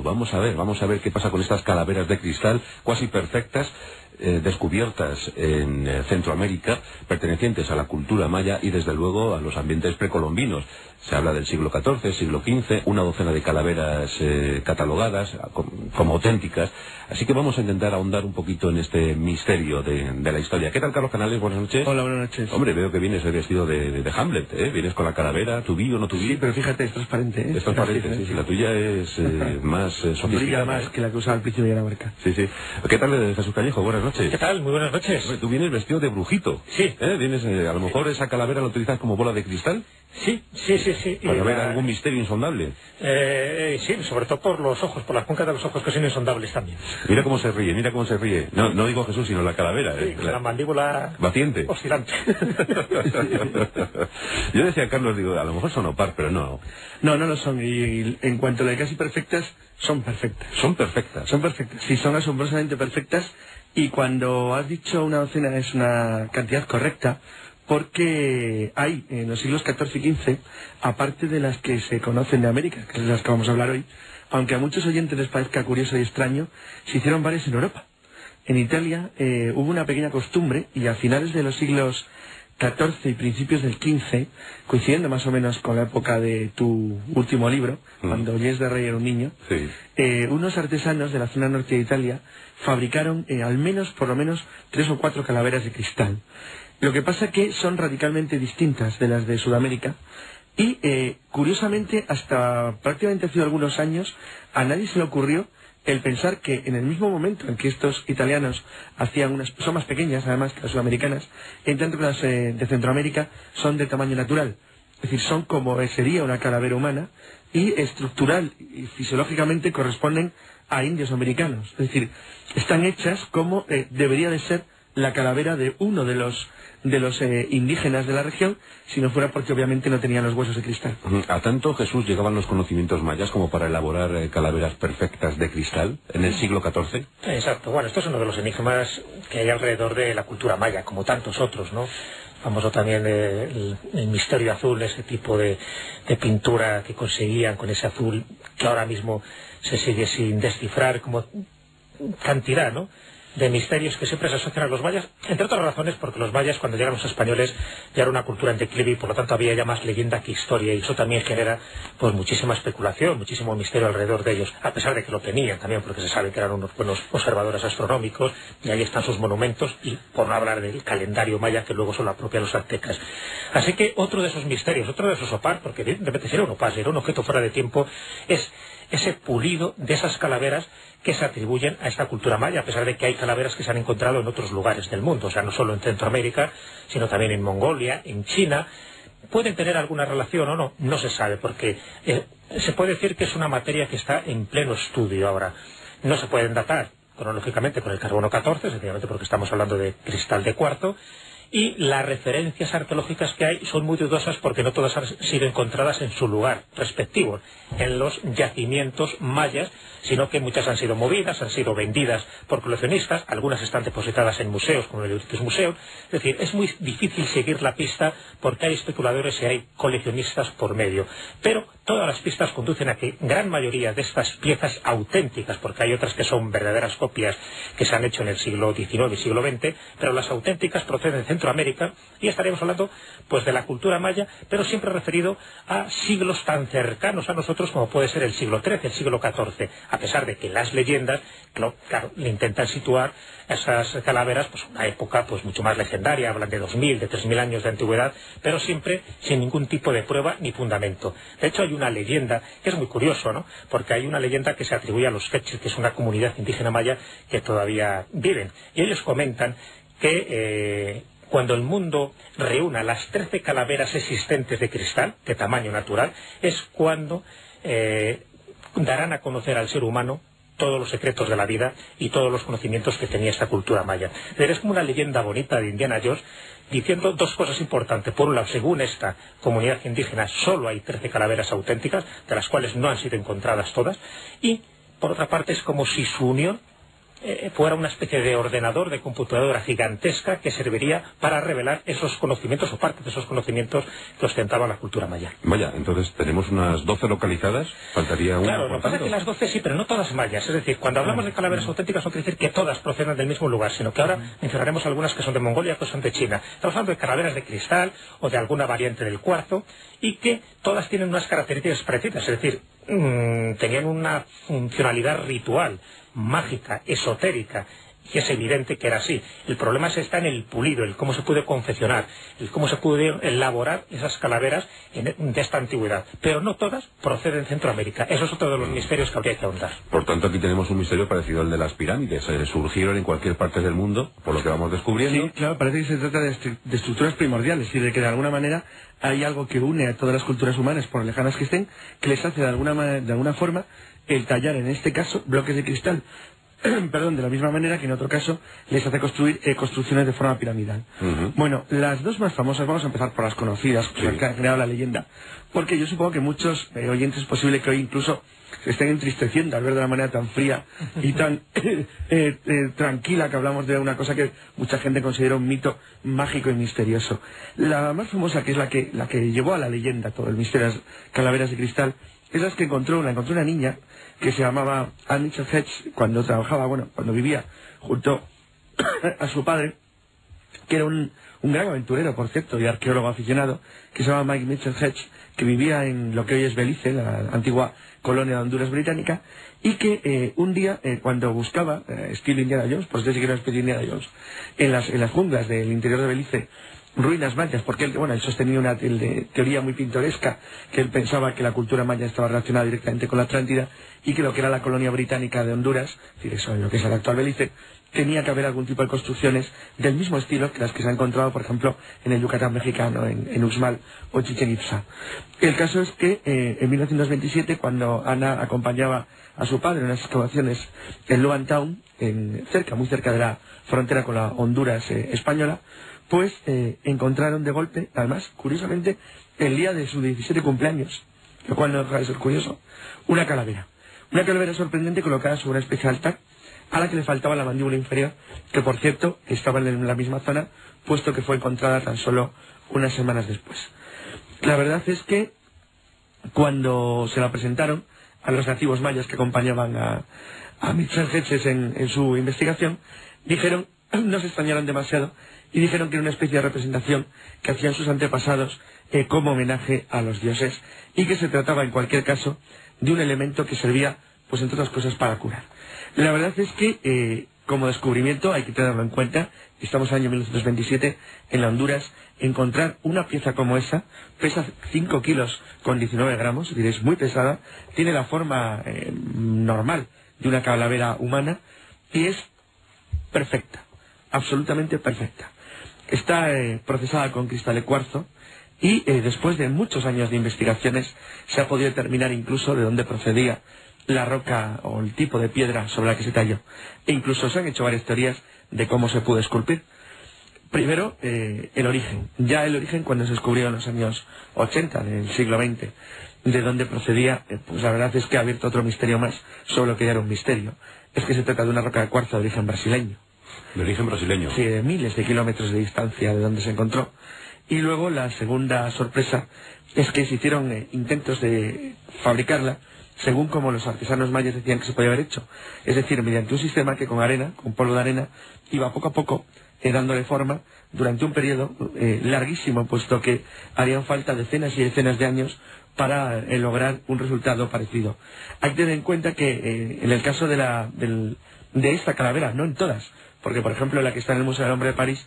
mundo. Vamos a ver qué pasa con estas calaveras de cristal cuasi perfectas, descubiertas en Centroamérica, pertenecientes a la cultura maya y desde luego a los ambientes precolombinos. Se habla del siglo XIV, siglo XV, una docena de calaveras catalogadas como auténticas. Así que vamos a intentar ahondar un poquito en este misterio de la historia. ¿Qué tal, Carlos Canales? Buenas noches. Hola, buenas noches. Hombre, veo que vienes vestido de Hamlet, ¿eh? Vienes con la calavera, tu vi o no tu vi. Sí, pero fíjate, es transparente, ¿eh? Es transparente, sí, sí. La tuya es más sofisticada. Brilla más que la que usaba al principio de la marca. Sí, sí. ¿Qué tal, Jesús Callejo? Buenas noches. ¿Qué tal? Muy buenas noches. Hombre, tú vienes vestido de brujito. Sí. Vienes, a lo mejor esa calavera la utilizas como bola de cristal. Sí. Para ver algún misterio insondable. Sí, sobre todo por los ojos, por las cuencas de los ojos que son insondables también. Mira cómo se ríe, mira cómo se ríe. No digo Jesús, sino la calavera. Sí, la mandíbula batiente. Oscilante. Yo decía, Carlos, digo, a lo mejor son opar, pero no. No lo son. Y en cuanto a las casi perfectas, son perfectas. Son perfectas. Son perfectas. Sí, son asombrosamente perfectas. Y cuando has dicho una docena es una cantidad correcta, porque hay en los siglos XIV y XV, aparte de las que se conocen de América, que es de las que vamos a hablar hoy, aunque a muchos oyentes les parezca curioso y extraño, se hicieron varias en Europa. En Italia hubo una pequeña costumbre, y a finales de los siglos XIV y principios del XV, coincidiendo más o menos con la época de tu último libro, cuando Ollés de Rey era un niño, sí. Unos artesanos de la zona norte de Italia fabricaron por lo menos 3 o 4 calaveras de cristal. Lo que pasa que son radicalmente distintas de las de Sudamérica y, curiosamente, hasta prácticamente hace algunos años, a nadie se le ocurrió el pensar que en el mismo momento en que estos italianos son más pequeñas además que las sudamericanas, en tanto que las de Centroamérica son de tamaño natural. Es decir, son como sería una calavera humana y estructural y fisiológicamente corresponden a indios americanos. Es decir, están hechas como debería de ser la calavera de uno de los indígenas de la región, si no fuera porque obviamente no tenían los huesos de cristal. ¿A tanto, Jesús, llegaban los conocimientos mayas como para elaborar calaveras perfectas de cristal en el siglo XIV? Exacto. Bueno, esto es uno de los enigmas que hay alrededor de la cultura maya, como tantos otros, ¿no? Famoso también el misterio azul, ese tipo de pintura que conseguían con ese azul que ahora mismo se sigue sin descifrar, como cantidad, ¿no?, de misterios que siempre se asocian a los mayas, entre otras razones porque los mayas, cuando llegan los españoles, ya era una cultura en declive y por lo tanto había ya más leyenda que historia, y eso también genera pues muchísima especulación, muchísimo misterio alrededor de ellos, a pesar de que lo tenían también, porque se sabe que eran unos buenos observadores astronómicos, y ahí están sus monumentos, y por no hablar del calendario maya que luego son la propia los aztecas. Así que otro de esos misterios, otro de esos opar, porque de repente si era un opar, si era un objeto fuera de tiempo, es ese pulido de esas calaveras que se atribuyen a esta cultura maya, a pesar de que hay calaveras que se han encontrado en otros lugares del mundo, o sea, no solo en Centroamérica, sino también en Mongolia, en China. ¿Pueden tener alguna relación o no? No se sabe, porque se puede decir que es una materia que está en pleno estudio ahora. No se pueden datar cronológicamente con el carbono 14, sencillamente porque estamos hablando de cristal de cuarzo, y las referencias arqueológicas que hay son muy dudosas porque no todas han sido encontradas en su lugar respectivo, en los yacimientos mayas, sino que muchas han sido movidas, han sido vendidas por coleccionistas, algunas están depositadas en museos como el British Museum. Es decir, es muy difícil seguir la pista porque hay especuladores y hay coleccionistas por medio, pero todas las pistas conducen a que gran mayoría de estas piezas auténticas, porque hay otras que son verdaderas copias que se han hecho en el siglo XIX y siglo XX, pero las auténticas proceden de Centroamérica, y estaremos hablando pues de la cultura maya, pero siempre referido a siglos tan cercanos a nosotros como puede ser el siglo XIII, el siglo XIV, a pesar de que las leyendas, claro, le intentan situar esas calaveras pues una época pues mucho más legendaria, hablan de 2000, de 3000 años de antigüedad, pero siempre sin ningún tipo de prueba ni fundamento. De hecho, hay una leyenda que es muy curioso, ¿no?, porque hay una leyenda que se atribuye a los queches, que es una comunidad indígena maya que todavía viven, y ellos comentan que cuando el mundo reúna las 13 calaveras existentes de cristal, de tamaño natural, es cuando darán a conocer al ser humano todos los secretos de la vida y todos los conocimientos que tenía esta cultura maya. Es como una leyenda bonita de Indiana Jones, diciendo dos cosas importantes. Por un lado, según esta comunidad indígena, solo hay 13 calaveras auténticas, de las cuales no han sido encontradas todas, y por otra parte es como si su unión fuera una especie de ordenador, de computadora gigantesca que serviría para revelar esos conocimientos o parte de esos conocimientos que ostentaba la cultura maya. Vaya, entonces tenemos unas 12 localizadas, faltaría una. Claro, por lo que pasa es tanto. que las 12 sí, pero no todas mayas. Es decir, cuando hablamos de calaveras auténticas no quiere decir que todas procedan del mismo lugar, sino que ahora mencionaremos algunas que son de Mongolia, que son de China. Estamos hablando de calaveras de cristal o de alguna variante del cuarzo y que todas tienen unas características parecidas, es decir, tenían una funcionalidad ritual, mágica, esotérica, y es evidente que era así. El problema está en el pulido, el cómo se puede confeccionar, el cómo se puede elaborar esas calaveras de esta antigüedad. Pero no todas proceden de Centroamérica. Eso es otro de los misterios que habría que ahondar. Por tanto, aquí tenemos un misterio parecido al de las pirámides. Surgieron en cualquier parte del mundo, por lo que vamos descubriendo. Sí, claro, parece que se trata de estructuras primordiales y de que de alguna manera hay algo que une a todas las culturas humanas, por lejanas que estén, que les hace de alguna forma el tallar, en este caso, bloques de cristal, perdón, de la misma manera que en otro caso les hace construir construcciones de forma piramidal. Bueno, las dos más famosas, vamos a empezar por las conocidas, que han generado la leyenda, porque yo supongo que muchos oyentes es posible que hoy incluso se estén entristeciendo al ver de la manera tan fría y tan tranquila que hablamos de una cosa que mucha gente considera un mito mágico y misterioso. La más famosa, que es la que llevó a la leyenda todo el misterio de las calaveras de cristal, es la que encontró una niña que se llamaba Anne Mitchell Hedges cuando vivía junto a su padre, que era un gran aventurero, por cierto, y arqueólogo aficionado, que se llamaba Mike Mitchell Hedges, que vivía en lo que hoy es Belice, la antigua colonia de Honduras británica, y que un día, cuando buscaba, estilo Indiana Jones, pues desde que era una especie de Indiana Jones, en las junglas del interior de Belice, ruinas mayas, porque él sostenía una teoría muy pintoresca, que él pensaba que la cultura maya estaba relacionada directamente con la Atlántida y que lo que era la colonia británica de Honduras, es decir, eso, lo que es el actual Belice, tenía que haber algún tipo de construcciones del mismo estilo que las que se han encontrado, por ejemplo, en el Yucatán mexicano, en Uxmal o Chichén Itzá. El caso es que en 1927, cuando Ana acompañaba a su padre en unas excavaciones en Luan Town, muy cerca de la frontera con la Honduras española, pues encontraron de golpe, además, curiosamente, el día de su 17 cumpleaños, lo cual no deja de ser curioso, una calavera. Una calavera sorprendente colocada sobre una especie de altar, a la que le faltaba la mandíbula inferior, que por cierto estaba en la misma zona, puesto que fue encontrada tan solo unas semanas después. La verdad es que cuando se la presentaron a los nativos mayas que acompañaban a Mitchell Hedges en su investigación, no se extrañaron demasiado y dijeron que era una especie de representación que hacían sus antepasados como homenaje a los dioses, y que se trataba en cualquier caso de un elemento que servía, pues entre otras cosas, para curar. La verdad es que como descubrimiento hay que tenerlo en cuenta. Estamos en el año 1927 en la Honduras. Encontrar una pieza como esa pesa 5 kilos con 19 gramos, es decir, es muy pesada, tiene la forma normal de una calavera humana y es perfecta, absolutamente perfecta. Está procesada con cristal de cuarzo y después de muchos años de investigaciones se ha podido determinar incluso de dónde procedía la roca o el tipo de piedra sobre la que se talló. E incluso se han hecho varias teorías de cómo se pudo esculpir. Primero, el origen. Ya el origen, cuando se descubrió en los años 80 del siglo XX, de dónde procedía, pues la verdad es que ha abierto otro misterio más sobre lo que ya era un misterio. Es que se trata de una roca de cuarzo de origen brasileño. ¿De origen brasileño? Sí, de miles de kilómetros de distancia de donde se encontró. Y luego la segunda sorpresa es que se hicieron intentos de fabricarla según como los artesanos mayas decían que se podía haber hecho. Es decir, mediante un sistema que con arena, con polvo de arena, iba poco a poco dándole forma durante un periodo larguísimo, puesto que harían falta decenas y decenas de años para lograr un resultado parecido. Hay que tener en cuenta que en el caso de esta calavera, no en todas, porque por ejemplo la que está en el Museo del Hombre de París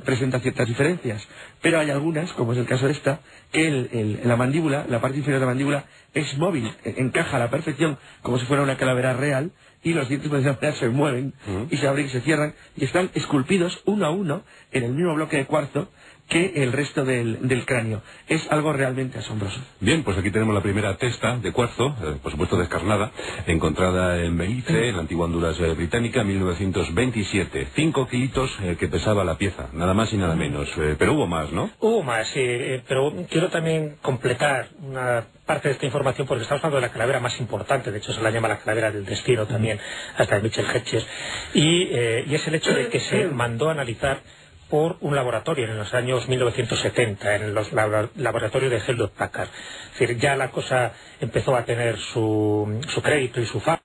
presenta ciertas diferencias, pero hay algunas, como es el caso de esta, que la mandíbula, la parte inferior de la mandíbula es móvil, encaja a la perfección como si fuera una calavera real, y los dientes de esa manera se mueven y se abren y se cierran y están esculpidos uno a uno en el mismo bloque de cuarzo que el resto del cráneo. Es algo realmente asombroso. Bien, pues aquí tenemos la primera testa de cuarzo, por supuesto descarnada, encontrada en Belice, en la antigua Honduras británica, 1927. 5 kilitos que pesaba la pieza, nada más y nada menos. Pero hubo más, ¿no? Hubo más, pero quiero también completar una parte de esta información porque estamos hablando de la calavera más importante, de hecho se la llama la calavera del destino también, hasta de Mitchell Hedges, y es el hecho de que se mandó a analizar por un laboratorio en los años 1970, en los laboratorios de Hewlett Packard. Es decir, ya la cosa empezó a tener su crédito y su fama.